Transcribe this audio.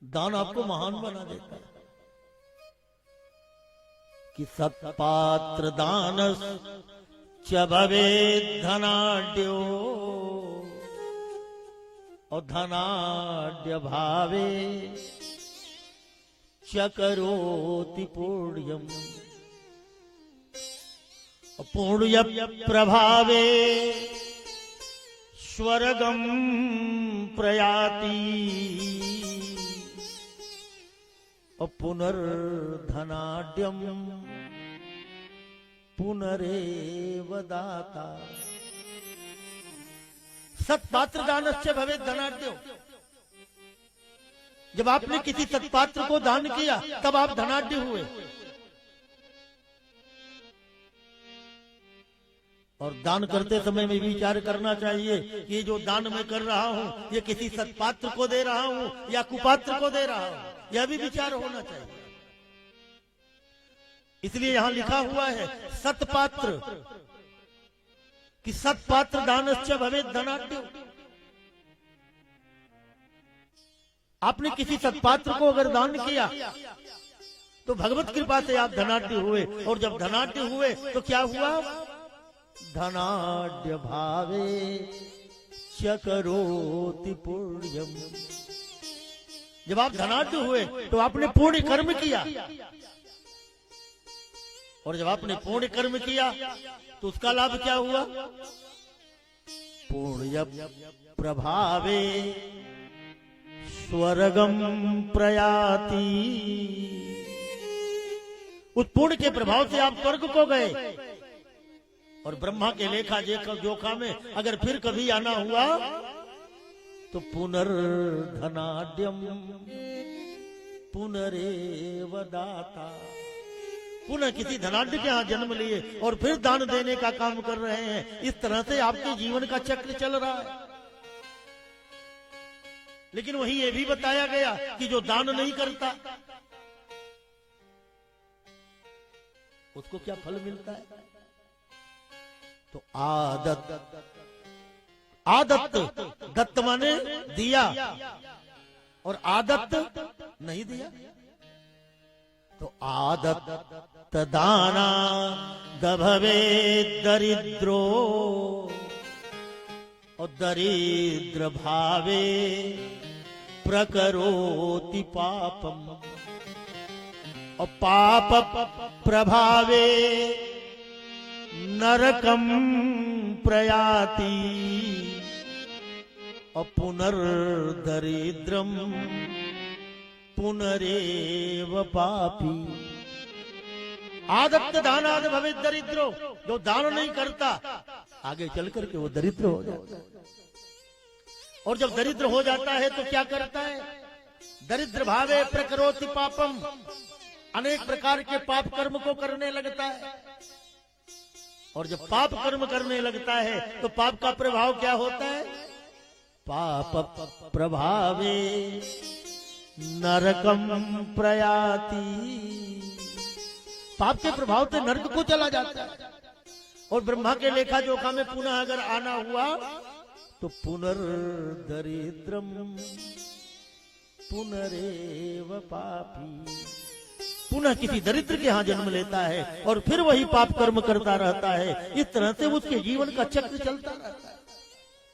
दान आपको महान बना देता है। कि सत्पात्र दानस च भवेत् धनाढ्यो और धनाढ्य भावे च करोति पुण्यम पुण्य प्रभावे स्वर्गम प्रयाति पुनर्धनाढ्यम पुनरेव दाता। सत्पात्र दानस्य भवेत् धनाढ्यो। जब आपने किसी सत्पात्र को दान किया तब आप धनाढ्य हुए। और दान करते समय में विचार करना चाहिए कि जो दान मैं कर रहा हूं ये किसी सत्पात्र को दे रहा हूं या कुपात्र को दे रहा हूं, यह भी विचार होना चाहिए। इसलिए यहां लिखा हुआ है सत्पात्र कि सत्पात्र दानश्च भवेत् धनाढ्यो। आपने किसी सत्पात्र को अगर दान किया तो भगवत कृपा से आप धनाढ्य हुए, और जब धनाढ्य हुए तो क्या हुआ? धनाढ्य भावे च करोति पुण्यम। जब आप धनाढ्य हुए तो आपने पुण्य कर्म किया, और जब आपने पुण्य कर्म किया तो उसका लाभ क्या हुआ? पुण्य प्रभावे स्वर्गम प्रयाति। उस पुण्य के प्रभाव से आप स्वर्ग को गए, और ब्रह्मा के लेखा जोखा में अगर फिर कभी आना हुआ तो पुनर्धनाढ्यम पुनरेव दाता। पुनः किसी धनाढ्य के यहाँ जन्म लिए और फिर दान देने का काम कर रहे हैं। इस तरह से आपके जीवन का चक्र चल रहा है। लेकिन वहीं ये भी बताया गया कि जो दान नहीं करता उसको क्या फल मिलता है? तो आदत्त दत्त माने दिया, और आदत्त नहीं दिया। तो आदत्त दाना भवेत् दरिद्रो और दरिद्र भावे प्रकरोति पापम और पाप प्रभावे नरकम प्रयाति और पुनर्दरिद्रम पुनरेव पापी। आदत्त दानाद भवेत् दरिद्रो। जो दान नहीं करता आगे चल करके वो दरिद्र हो जाता है, और जब दरिद्र हो जाता है तो क्या करता है? दरिद्र भावे प्रकरोति पापम। अनेक प्रकार के पाप कर्म को करने लगता है, और जब पाप कर्म करने लगता है तो पाप का प्रभाव क्या होता है? पाप प्रभावे नरकम प्रयाति। पाप के प्रभाव से नरक को चला जाता है, और ब्रह्मा के लेखा जोखा में पुनः अगर आना हुआ तो पुनर्दरिद्रम पुनरेव पापी। पुनः किसी दरिद्र के यहाँ जन्म लेता है और फिर वही पाप कर्म करता रहता है। इस तरह से उसके जीवन का चक्र चलता रहता है।